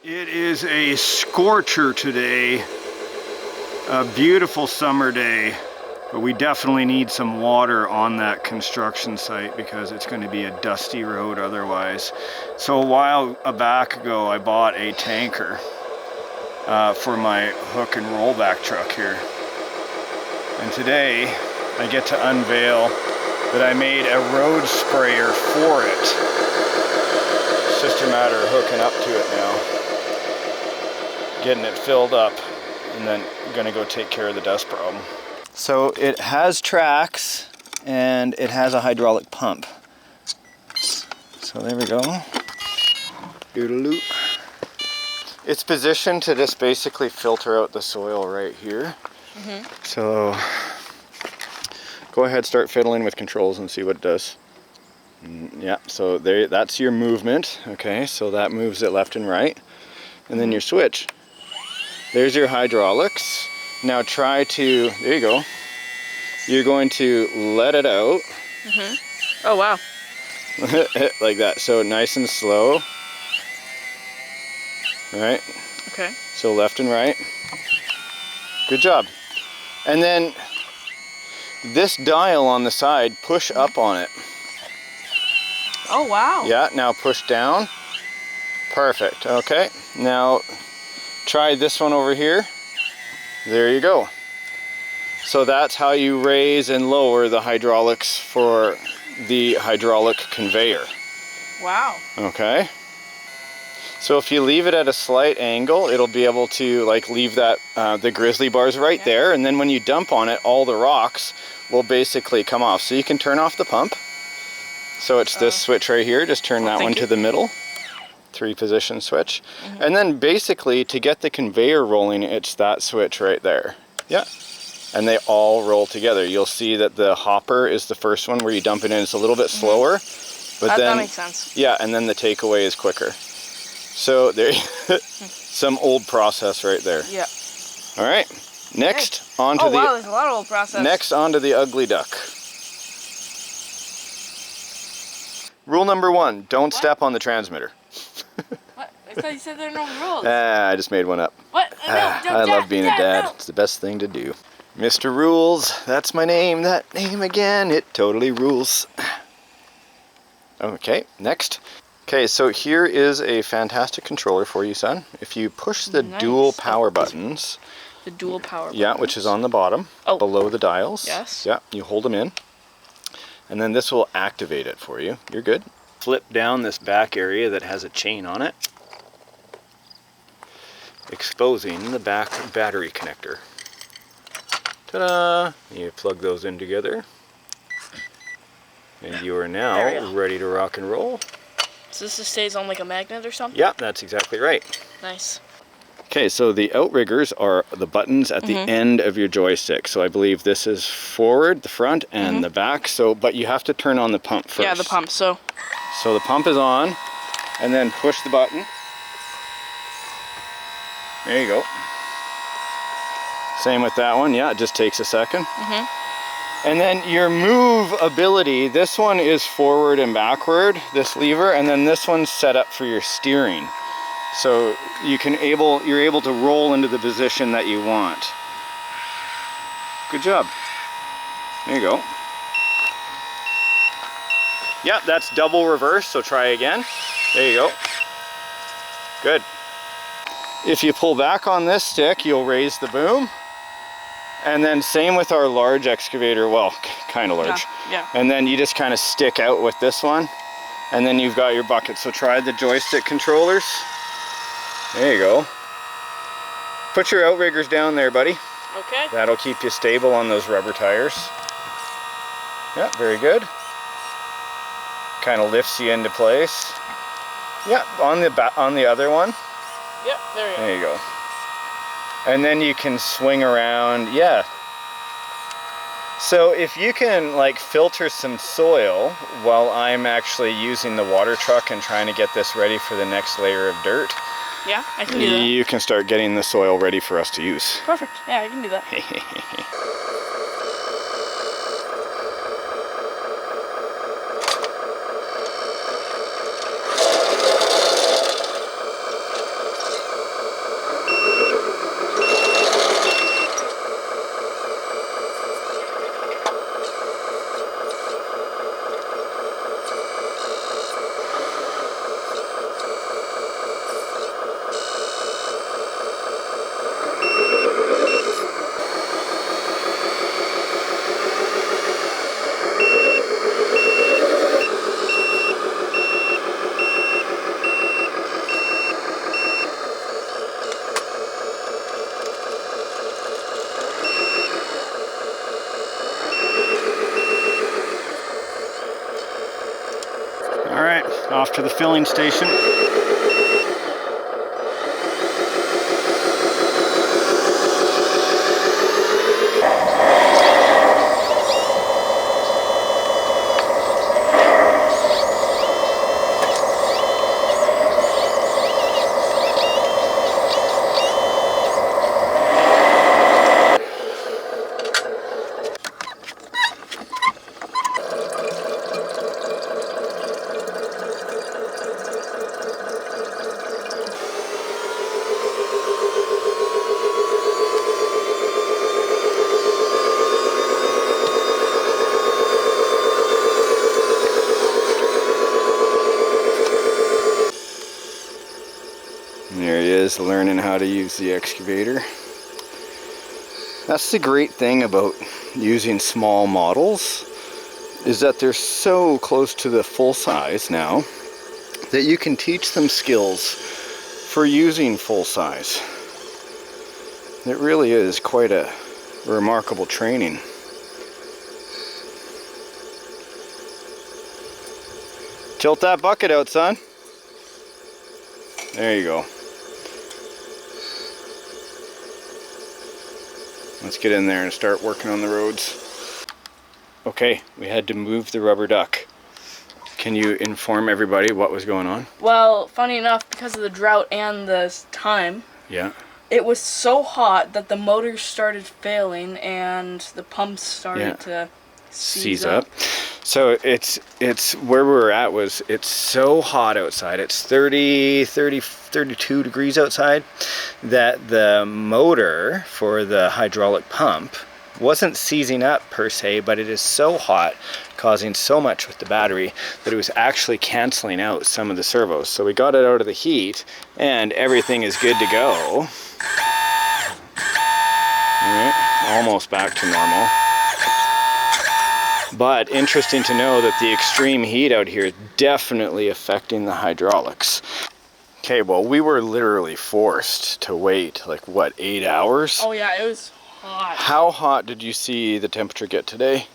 It is a scorcher today, a beautiful summer day, but we definitely need some water on that construction site because it's going to be a dusty road otherwise. So a while back ago I bought a tanker for my hook and rollback truck here. And today I get to unveil that I made a road sprayer for it. It's just a matter of hooking up to it now, getting it filled up, and then I'm gonna go take care of the dust problem. So it has tracks and it has a hydraulic pump. So there we go. Doodaloo. It's positioned to just basically filter out the soil right here. So go ahead, start fiddling with controls and see what it does. Yeah, so there, that's your movement. Okay, so that moves it left and right. And then your switch. There's your hydraulics. Now try to, there you go. You're going to let it out. Oh, wow. Like that, so nice and slow. Right? Okay. So left and right. Good job. And then this dial on the side, push up on it. Oh, wow. Yeah, now push down. Perfect, okay. Now try this one over here. There you go. So that's how you raise and lower the hydraulics for the hydraulic conveyor. Wow. Okay. So if you leave it at a slight angle, it'll be able to like leave that the grizzly bars right there, and then when you dump on it, all the rocks will basically come off. So you can turn off the pump. So it's this switch right here, just turn that one to the middle. 3-position switch. And then basically to get the conveyor rolling, it's that switch right there. Yeah. And they all roll together. You'll see that the hopper is the first one where you dump it in. It's a little bit slower, but then that makes sense. Yeah, and then the takeaway is quicker. So there, some old process right there. Yeah. All right. Next, on to oh wow, there's a lot of old process. Next, onto the ugly duck. Rule number 1: don't step on the transmitter. What? I thought you said there are no rules. I just made one up. What? No, I love being a dad. No. It's the best thing to do. Mr. Rules, that's my name. That name again, it totally rules. Okay, next. Okay, so here is a fantastic controller for you, son. If you push the dual power buttons. The dual power buttons? Yeah, which is on the bottom, below the dials. Yes. Yeah, you hold them in. And then this will activate it for you. You're good. Flip down this back area that has a chain on it, exposing the back battery connector. Ta-da! You plug those in together. And you are now ready to rock and roll. So this just stays on like a magnet or something? Yeah, that's exactly right. Nice. Okay, so the outriggers are the buttons at the end of your joystick. So I believe this is forward, the front, and the back. So, but you have to turn on the pump first. Yeah, the pump, so the pump is on, and then push the button. There you go. Same with that one. Yeah, it just takes a second. And then your move ability, this one is forward and backward, this lever, and then this one's set up for your steering. So you're able to roll into the position that you want. Good job. There you go. Yeah, that's double reverse, so try again. There you go. Good. If you pull back on this stick, you'll raise the boom. And then same with our large excavator, well, kind of large. Yeah. And then you just kind of stick out with this one, and then you've got your bucket. So try the joystick controllers. There you go. Put your outriggers down there, buddy. Okay. That'll keep you stable on those rubber tires. Yeah, very good. Kind of lifts you into place. Yeah, on the other one. Yep, there you go. There you go. And then you can swing around. Yeah. So if you can like filter some soil while I'm actually using the water truck and trying to get this ready for the next layer of dirt. Yeah, I can do that. You can start getting the soil ready for us to use. Perfect. Yeah, I can do that. off to the filling station. There he is, learning how to use the excavator. That's the great thing about using small models, is that they're so close to the full size now that you can teach them skills for using full size. It really is quite a remarkable training. Tilt that bucket out, son. There you go. Let's get in there and start working on the roads. Okay, we had to move the rubber duck. Can you inform everybody what was going on? Well, funny enough, because of the drought and the time, Yeah. it was so hot that the motors started failing and the pumps started to seize up. So it's where we were at was, it's so hot outside. It's 32 degrees outside, that the motor for the hydraulic pump wasn't seizing up per se, but it is so hot, causing so much with the battery, that it was actually canceling out some of the servos. So we got it out of the heat and everything is good to go. All right, almost back to normal. But interesting to know that the extreme heat out here is definitely affecting the hydraulics. Okay, well, we were literally forced to wait, like, what, 8 hours? Oh yeah, it was hot. How hot did you see the temperature get today?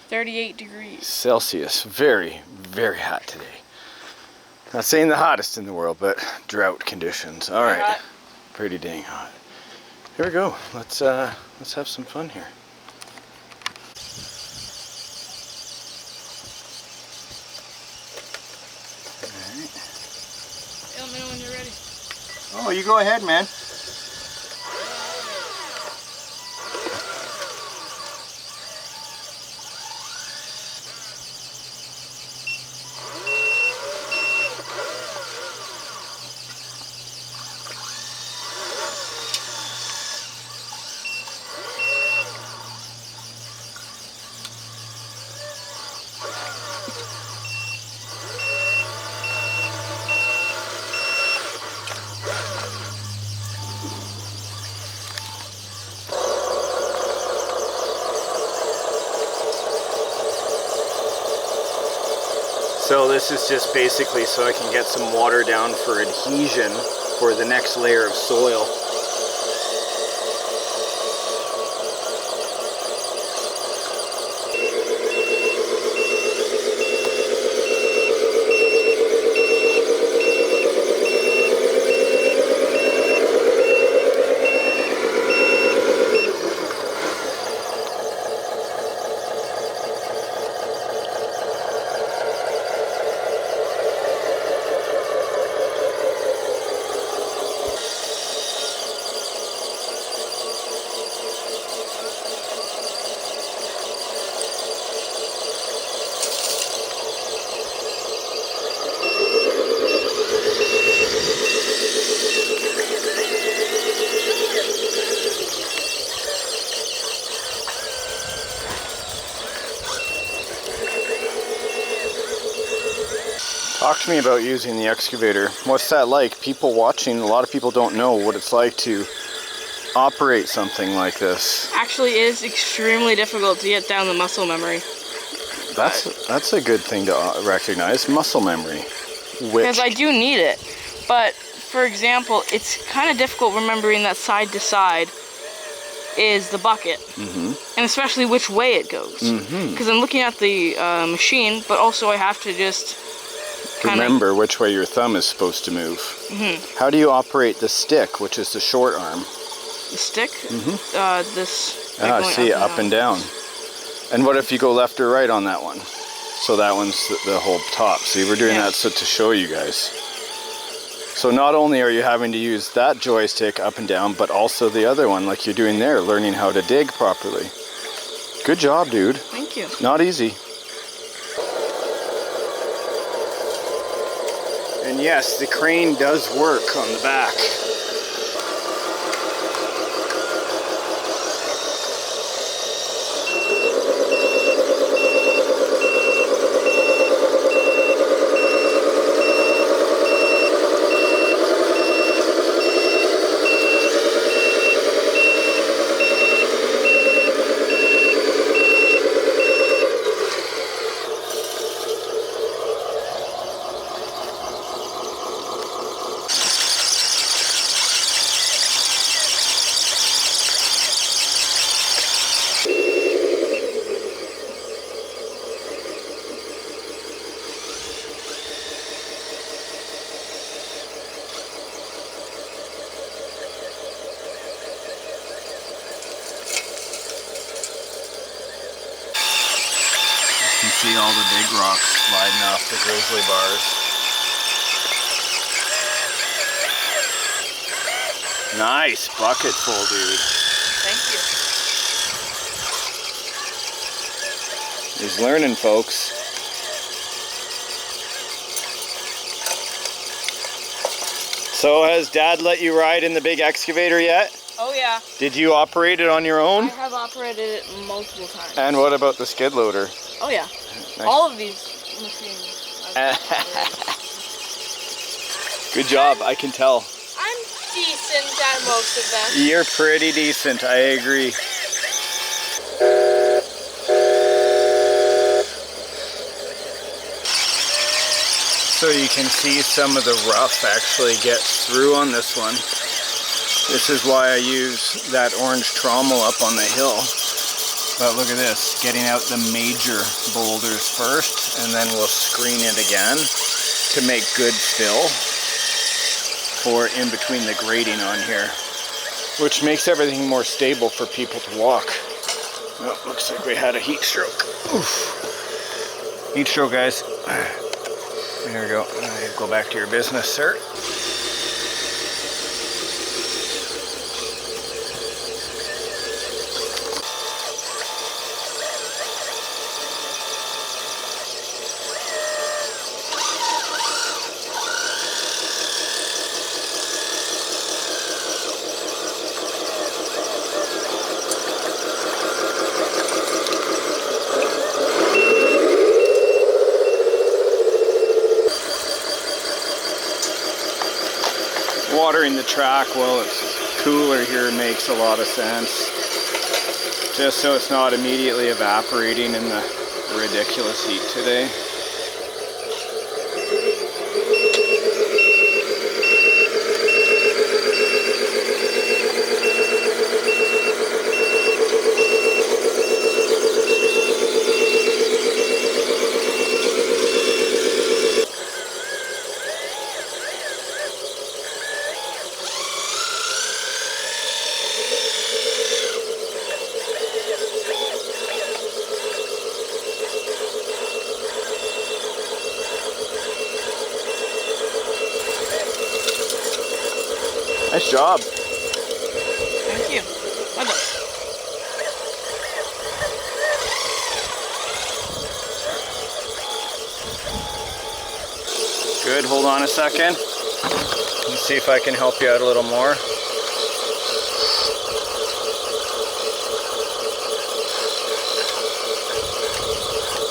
38 degrees. Celsius. Very, very hot today. Not saying the hottest in the world, but drought conditions. All right, Hot. pretty dang hot. Here we go. Let's have some fun here. Let me know when you're ready. Oh, you go ahead, man. So this is just basically so I can get some water down for adhesion for the next layer of soil. Talk to me about using the excavator. What's that like? People watching, a lot of people don't know what it's like to operate something like this. Actually, it is extremely difficult to get down the muscle memory. That's a good thing to recognize, muscle memory. Because I do need it. But, for example, it's kind of difficult remembering that side to side is the bucket. And especially which way it goes. Because I'm looking at the machine, but also I have to just remember which way your thumb is supposed to move. How do you operate the stick, which is the short arm? The stick? This. See, up and down. And what if you go left or right on that one? So that one's the whole top. See, we're doing that to show you guys. So not only are you having to use that joystick up and down, but also the other one like you're doing there, learning how to dig properly. Good job, dude. Thank you. Not easy. And yes, the crane does work on the back. You can see all the big rocks sliding off the grizzly bars. Nice bucket full, dude. Thank you. He's learning, folks. So has Dad let you ride in the big excavator yet? Oh yeah. Did you operate it on your own? I have operated it multiple times. And what about the skid loader? Oh yeah. Nice. All of these machines. Good job, I can tell. I'm decent at most of them. You're pretty decent, I agree. So you can see some of the rough actually gets through on this one. This is why I use that orange trommel up on the hill. But look at this, getting out the major boulders first, and then we'll screen it again to make good fill for in between the grading on here, which makes everything more stable for people to walk. Oh, looks like we had a heat stroke. Oof. Heat stroke, guys. There we go. Go back to your business, sir. Watering the track while it's cooler here makes a lot of sense. Just so it's not immediately evaporating in the ridiculous heat today. Nice job. Thank you. Well done. Good, hold on a second. Let's see if I can help you out a little more.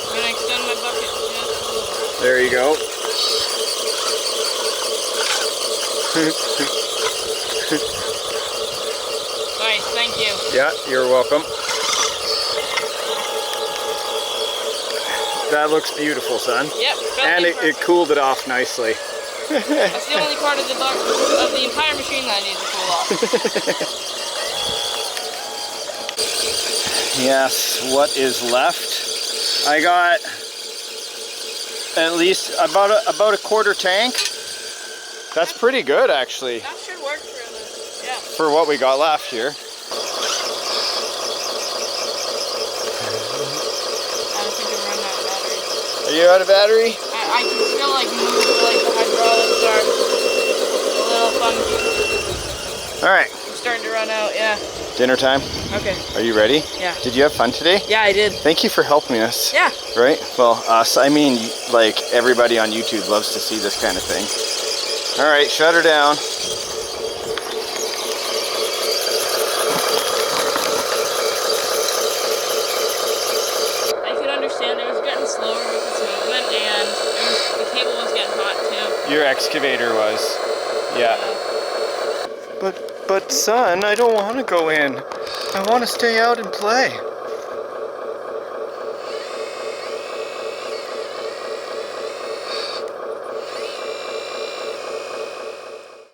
I'm gonna extend my bucket just a little. There you go. Nice, thank you. Yeah, you're welcome. That looks beautiful, son. Yep. And it cooled it off nicely. That's the only part of the entire machine that I need to cool off. Yes, what is left? I got At least about a quarter tank. That's pretty good, actually, That should work for this. Yeah. for what we got left here. I don't think I've run out of battery. Are you out of battery? I can still like move, like the hydraulics are a little funky. All right, I'm starting to run out, yeah. dinner time. Okay. Are you ready? Yeah. Did you have fun today? Yeah, I did. Thank you for helping us. Yeah. Right? Well, us, I mean, like everybody on YouTube loves to see this kind of thing. All right, shut her down. I could understand it was getting slower with its movement, and the cable was getting hot too. Your excavator was. Yeah. But son, I don't want to go in. I want to stay out and play.